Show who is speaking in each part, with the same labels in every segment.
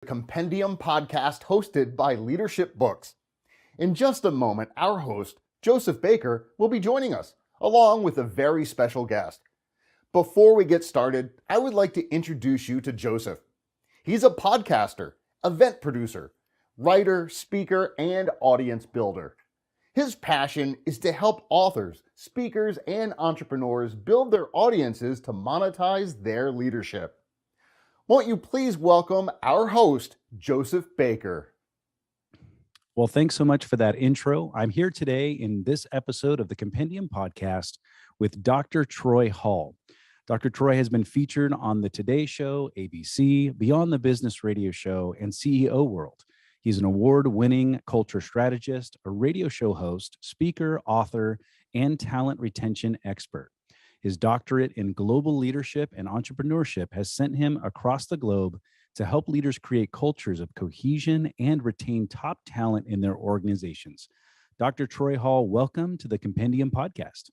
Speaker 1: Compendium podcast hosted by Leadership Books. In just a moment, our host, Joseph Baker, will be joining us, along with a very special guest. Before we get started, I would like to introduce you to Joseph. He's a podcaster, event producer, writer, speaker, and audience builder. His passion is to help authors, speakers, and entrepreneurs build their audiences to monetize their leadership. Won't you please welcome our host, Joseph Baker.
Speaker 2: Well, thanks so much for that intro. I'm here today in this episode of the Compendium podcast with Dr. Troy Hall. Dr. Troy has been featured on the Today Show, ABC, Beyond the Business Radio Show, and CEO World. He's an award-winning culture strategist, a radio show host, speaker, author, and talent retention expert. His doctorate in Global Leadership and Entrepreneurship has sent him across the globe to help leaders create cultures of cohesion and retain top talent in their organizations. Dr. Troy Hall, welcome to the Compendium podcast.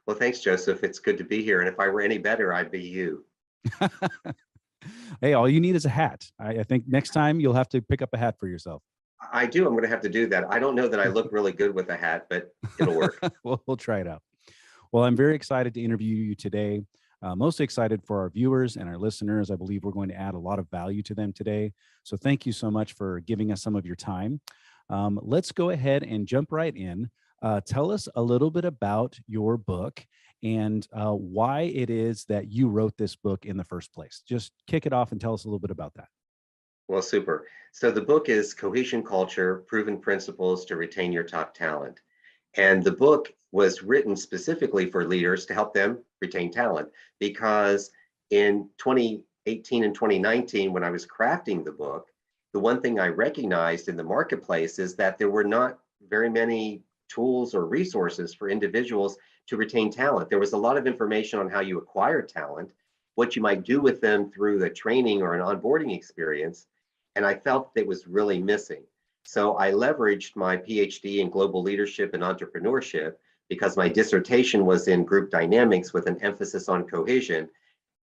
Speaker 3: Well, thanks, Joseph. It's good to be here. And if I were any better, I'd be you.
Speaker 2: Hey, all you need is a hat. I think next time you'll have to pick up a hat for yourself.
Speaker 3: I do. I'm going to have to do that. I don't know that I look really good with a hat, but it'll work.
Speaker 2: We'll try it out. Well, I'm very excited to interview you today. Most excited for our viewers and our listeners. I believe we're going to add a lot of value to them today. So thank you so much for giving us some of your time. Let's go ahead and jump right in. Tell us a little bit about your book and why it is that you wrote this book in the first place. Just kick it off and tell us a little bit about that.
Speaker 3: Well, super. So the book is Cohesion Culture, Proven Principles to Retain Your Top Talent. And the book was written specifically for leaders to help them retain talent, because in 2018 and 2019, when I was crafting the book, the one thing I recognized in the marketplace is that there were not very many tools or resources for individuals to retain talent. There was a lot of information on how you acquire talent, what you might do with them through the training or an onboarding experience, and I felt that it was really missing. So I leveraged my PhD in Global Leadership and Entrepreneurship because my dissertation was in group dynamics with an emphasis on cohesion.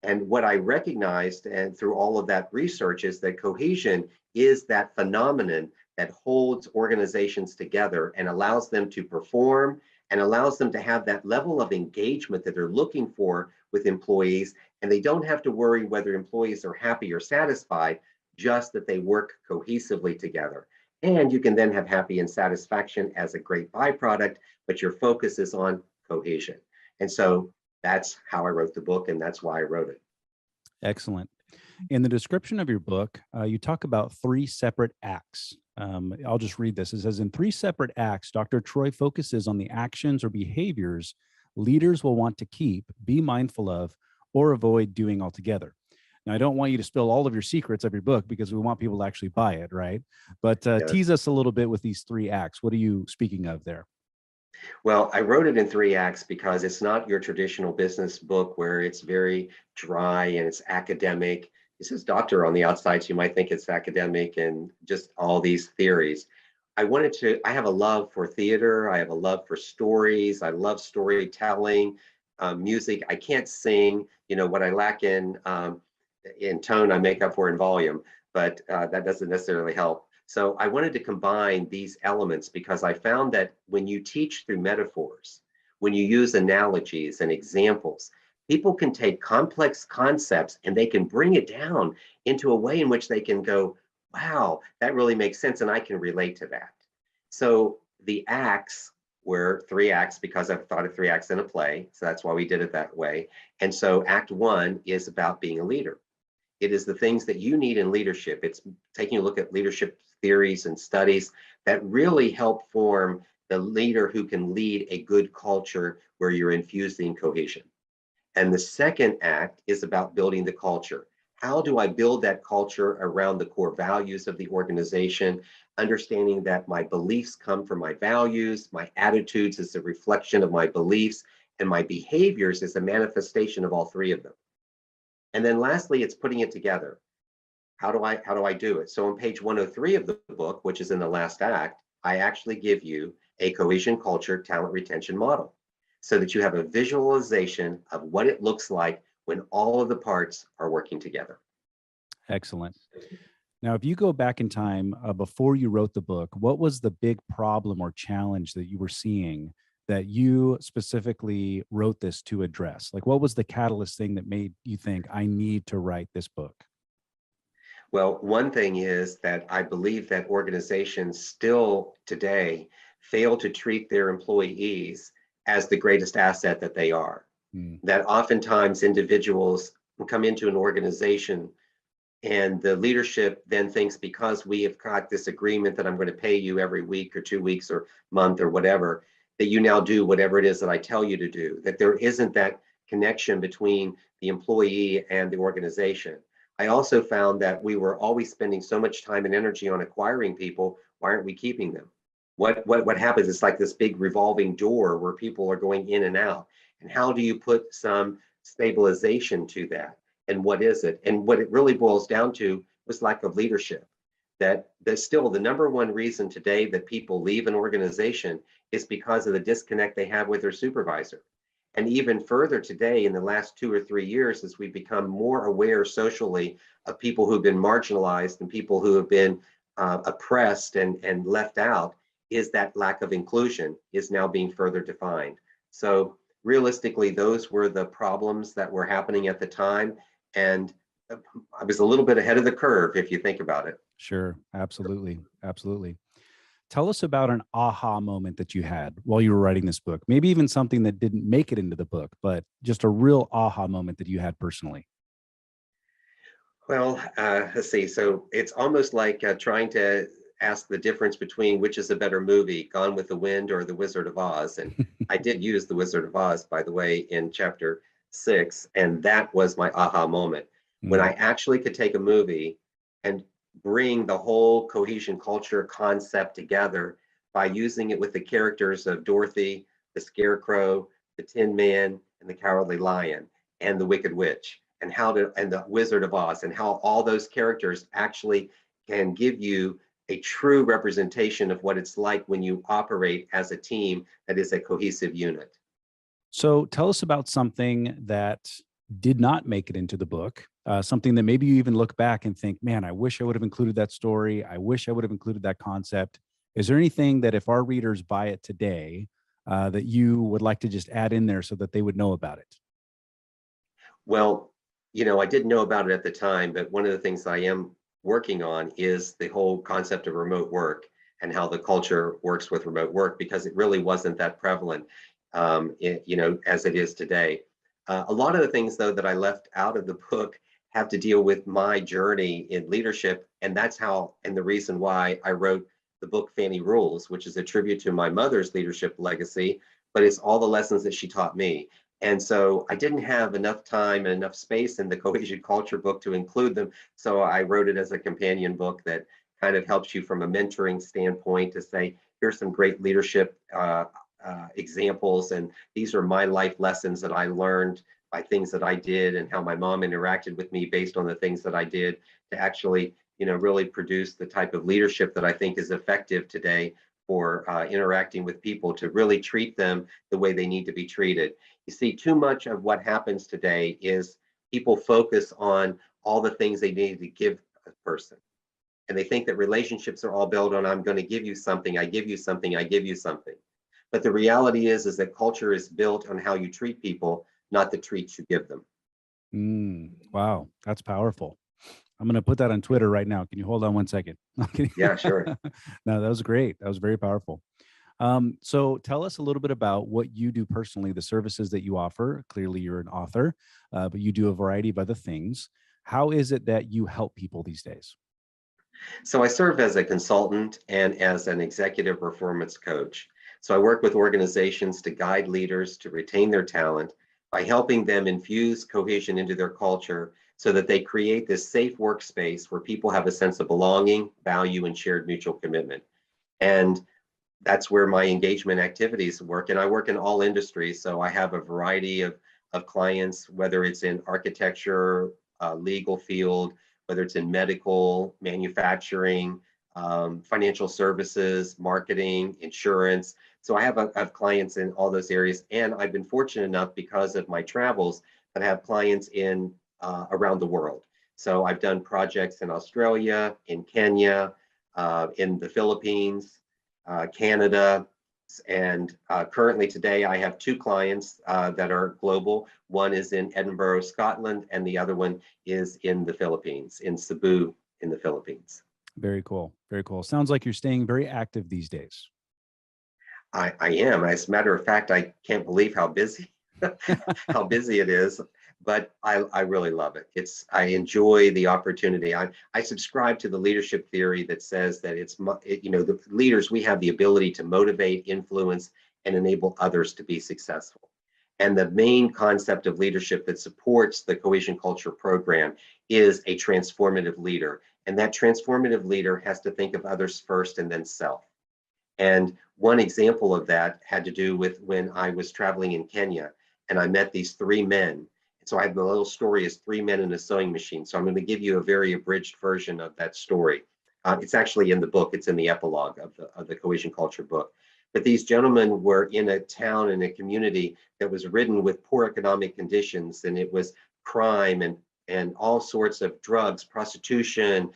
Speaker 3: And what I recognized and through all of that research is that cohesion is that phenomenon that holds organizations together and allows them to perform and allows them to have that level of engagement that they're looking for with employees. And they don't have to worry whether employees are happy or satisfied, just that they work cohesively together. And you can then have happy and satisfaction as a great byproduct, but your focus is on cohesion. And so that's how I wrote the book, and that's why I wrote it.
Speaker 2: Excellent. In the description of your book, you talk about 3 separate acts. I'll just read this. It says, in 3 separate acts, Dr. Troy focuses on the actions or behaviors leaders will want to keep, be mindful of, or avoid doing altogether. Now, I don't want you to spill all of your secrets of your book because we want people to actually buy it, right? But
Speaker 3: Yes.
Speaker 2: Tease us a little bit with these 3 acts. What are you speaking of there?
Speaker 3: Well, I wrote it in 3 acts because it's not your traditional business book where it's very dry and it's academic. It says doctor on the outside, so you might think it's academic and just all these theories. I have a love for theater. I have a love for stories. I love storytelling, music. I can't sing. What I lack in tone, I make up for in volume, but that doesn't necessarily help. So I wanted to combine these elements because I found that when you teach through metaphors, when you use analogies and examples, people can take complex concepts and they can bring it down into a way in which they can go, wow, that really makes sense and I can relate to that. So the acts were 3 acts because I've thought of 3 acts in a play. So that's why we did it that way. And so Act 1 is about being a leader. It is the things that you need in leadership. It's taking a look at leadership theories and studies that really help form the leader who can lead a good culture where you're infusing cohesion. And the second act is about building the culture. How do I build that culture around the core values of the organization, understanding that my beliefs come from my values, my attitudes is a reflection of my beliefs, and my behaviors is a manifestation of all 3 of them. And then lastly, it's putting it together. How do I do it? So on page 103 of the book, which is in the last act, I actually give you a cohesion culture talent retention model so that you have a visualization of what it looks like when all of the parts are working together.
Speaker 2: Excellent. Now, if you go back in time before you wrote the book, what was the big problem or challenge that you were seeing that you specifically wrote this to address? Like, what was the catalyst thing that made you think, I need to write this book?
Speaker 3: Well, one thing is that I believe that organizations still today fail to treat their employees as the greatest asset that they are.
Speaker 2: Mm,
Speaker 3: That oftentimes individuals come into an organization and the leadership then thinks, because we have got this agreement that I'm going to pay you every week or 2 weeks or month or whatever, that you now do whatever it is that I tell you to do, that there isn't that connection between the employee and the organization. I also found that we were always spending so much time and energy on acquiring people. Why aren't we keeping them? What happens? It's like this big revolving door where people are going in and out. And how do you put some stabilization to that? And what is it? And what it really boils down to was lack of leadership. That's still the number one reason today that people leave an organization is because of the disconnect they have with their supervisor. And even further today, in the last 2 or 3 years, as we become more aware socially of people who've been marginalized and people who have been oppressed and left out, is that lack of inclusion is now being further defined. So realistically, those were the problems that were happening at the time. And I was a little bit ahead of the curve, if you think about it.
Speaker 2: sure. Absolutely. Absolutely. Tell us about an aha moment that you had while you were writing this book. Maybe even something that didn't make it into the book, but just a real aha moment that you had personally.
Speaker 3: Well, let's see. So it's almost like trying to ask the difference between which is a better movie, Gone with the Wind or The Wizard of Oz. And I did use The Wizard of Oz, by the way, in chapter 6. And that was my aha moment when
Speaker 2: Mm,
Speaker 3: I actually could take a movie and bring the whole cohesion culture concept together by using it with the characters of Dorothy, the Scarecrow, the Tin Man, and the Cowardly Lion, and the Wicked Witch, and the Wizard of Oz, and how all those characters actually can give you a true representation of what it's like when you operate as a team that is a cohesive unit.
Speaker 2: So tell us about something that did not make it into the book, something that maybe you even look back and think, man, I wish I would have included that story. I wish I would have included that concept. Is there anything that if our readers buy it today, that you would like to just add in there so that they would know about it?
Speaker 3: Well, I didn't know about it at the time, but one of the things I am working on is the whole concept of remote work and how the culture works with remote work, because it really wasn't that prevalent, as it is today. A lot of the things, though, that I left out of the book have to deal with my journey in leadership. And that's how, and the reason why I wrote the book Fanny Rules, which is a tribute to my mother's leadership legacy, but it's all the lessons that she taught me. And so I didn't have enough time and enough space in the Cohesion Culture book to include them. So I wrote it as a companion book that kind of helps you from a mentoring standpoint to say, here's some great leadership examples. And these are my life lessons that I learned by things that I did and how my mom interacted with me based on the things that I did to actually, really produce the type of leadership that I think is effective today for interacting with people, to really treat them the way they need to be treated. You see, too much of what happens today is people focus on all the things they need to give a person. And they think that relationships are all built on, I'm going to give you something, I give you something, I give you something. But the reality is that culture is built on how you treat people, not the treats you give them.
Speaker 2: Wow, that's powerful. I'm going to put that on Twitter right now. Can you hold on one second?
Speaker 3: Yeah, sure.
Speaker 2: No, that was great. That was very powerful. So tell us a little bit about what you do personally, the services that you offer. Clearly, you're an author, but you do a variety of other things. How is it that you help people these days?
Speaker 3: So I serve as a consultant and as an executive performance coach. So I work with organizations to guide leaders to retain their talent by helping them infuse cohesion into their culture so that they create this safe workspace where people have a sense of belonging, value, and shared mutual commitment. And that's where my engagement activities work. And I work in all industries. So I have a variety of clients, whether it's in architecture, legal field, whether it's in medical, manufacturing, financial services, marketing, insurance. So I have clients in all those areas. And I've been fortunate enough, because of my travels, that I have clients in around the world. So I've done projects in Australia, in Kenya, in the Philippines, Canada, and currently today I have two clients that are global. One is in Edinburgh, Scotland, and the other one is in the Philippines, in Cebu, in the Philippines.
Speaker 2: Very cool. Very cool. Sounds like you're staying very active these days.
Speaker 3: I am. As a matter of fact, I can't believe how busy how busy it is, but I really love it. I enjoy the opportunity. I subscribe to the leadership theory that says that the leaders, we have the ability to motivate, influence, and enable others to be successful. And the main concept of leadership that supports the Cohesion Culture program is a transformative leader. And that transformative leader has to think of others first and then self. And one example of that had to do with when I was traveling in Kenya and I met these three men. And so I have the little story as three men in a sewing machine. So I'm going to give you a very abridged version of that story. It's actually in the book. It's in the epilogue of the Cohesion Culture book. But these gentlemen were in a town, in a community that was ridden with poor economic conditions, and it was crime and all sorts of drugs, prostitution,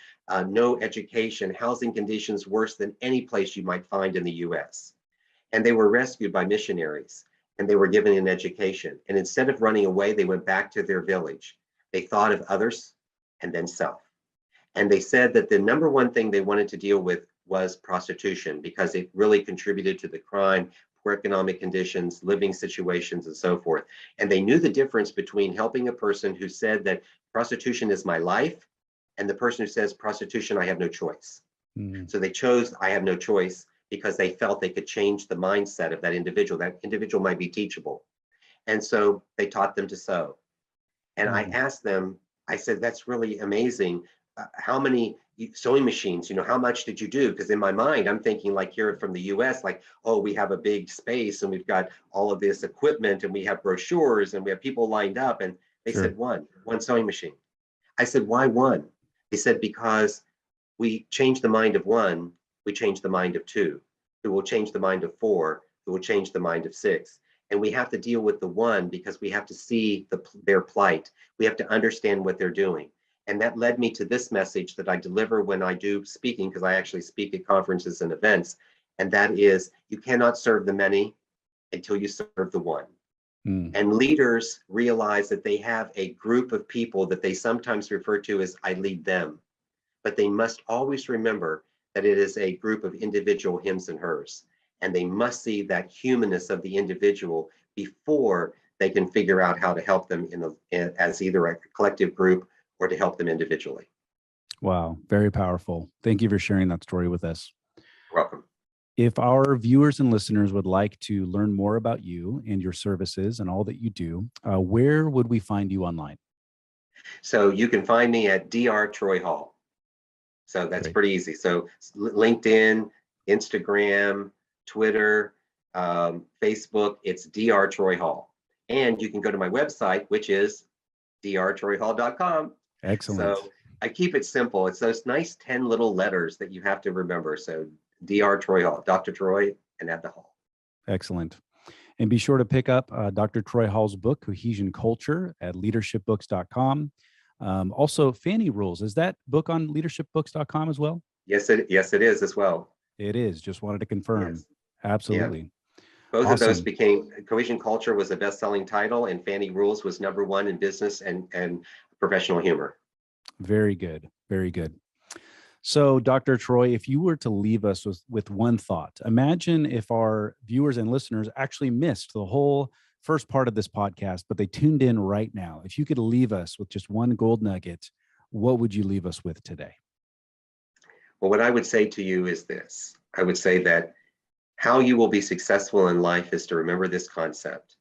Speaker 3: no education, housing conditions worse than any place you might find in the US. And they were rescued by missionaries and they were given an education. And instead of running away, they went back to their village. They thought of others and then self. And they said that the number one thing they wanted to deal with was prostitution because it really contributed to the crime, poor economic conditions, living situations, and so forth. And they knew the difference between helping a person who said that prostitution is my life and the person who says prostitution, I have no choice. So they chose I have no choice because they felt they could change the mindset of that individual. That individual might be teachable. And so they taught them to sew. And I asked them, I said, that's really amazing. How many sewing machines, how much did you do? Because in my mind, I'm thinking like here from the US, like, oh, we have a big space and we've got all of this equipment and we have brochures and we have people lined up. And they said one sewing machine. I said, why one? They said, because we change the mind of one, we change the mind of two, who will change the mind of four, who will change the mind of six. And we have to deal with the one because we have to see their plight. We have to understand what they're doing. And that led me to this message that I deliver when I do speaking, because I actually speak at conferences and events. And that is, you cannot serve the many until you serve the one. And leaders realize that they have a group of people that they sometimes refer to as I lead them. But they must always remember that it is a group of individual hims and hers. And they must see that humanness of the individual before they can figure out how to help them as either a collective group or to help them individually.
Speaker 2: Wow, very powerful. Thank you for sharing that story with us.
Speaker 3: You're welcome.
Speaker 2: If our viewers and listeners would like to learn more about you and your services and all that you do, where would we find you online?
Speaker 3: So you can find me at Dr. Troy Hall. So that's pretty easy. So LinkedIn, Instagram, Twitter, Facebook, it's Dr. Troy Hall. And you can go to my website, which is drtroyhall.com.
Speaker 2: Excellent.
Speaker 3: So I keep it simple. It's those nice 10 little letters that you have to remember. So Dr. Troy Hall, Dr. Troy, and add the Hall.
Speaker 2: Excellent. And be sure to pick up Dr. Troy Hall's book, Cohesion Culture, at leadershipbooks.com. Also, Fanny Rules. Is that book on leadershipbooks.com as well?
Speaker 3: Yes, it is as well.
Speaker 2: It is. Just wanted to confirm.
Speaker 3: Yes.
Speaker 2: Absolutely.
Speaker 3: Yeah. Both
Speaker 2: awesome.
Speaker 3: of those became, Cohesion Culture was a best-selling title, and Fanny Rules was #1 in business and professional humor.
Speaker 2: Very good. Very good. So, Dr. Troy, if you were to leave us with one thought, imagine if our viewers and listeners actually missed the whole first part of this podcast, but they tuned in right now. If you could leave us with just one gold nugget, what would you leave us with today?
Speaker 3: Well, what I would say to you is this. I would say that how you will be successful in life is to remember this concept,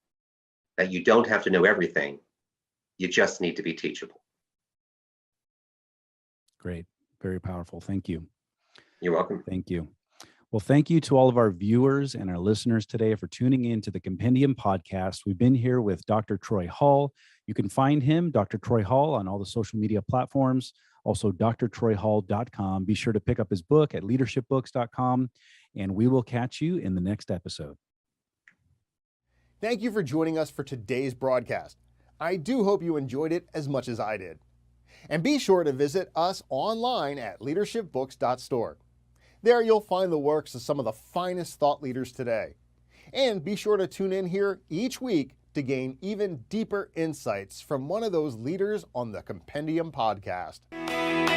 Speaker 3: that you don't have to know everything. You just need to be teachable.
Speaker 2: Great. Very powerful. Thank you.
Speaker 3: You're welcome.
Speaker 2: Thank you. Well, thank you to all of our viewers and our listeners today for tuning in to the Compendium podcast. We've been here with Dr. Troy Hall. You can find him, Dr. Troy Hall, on all the social media platforms, also drtroyhall.com. Be sure to pick up his book at leadershipbooks.com, and we will catch you in the next episode.
Speaker 1: Thank you for joining us for today's broadcast. I do hope you enjoyed it as much as I did. And be sure to visit us online at leadershipbooks.store. There you'll find the works of some of the finest thought leaders today. And be sure to tune in here each week to gain even deeper insights from one of those leaders on the Compendium podcast.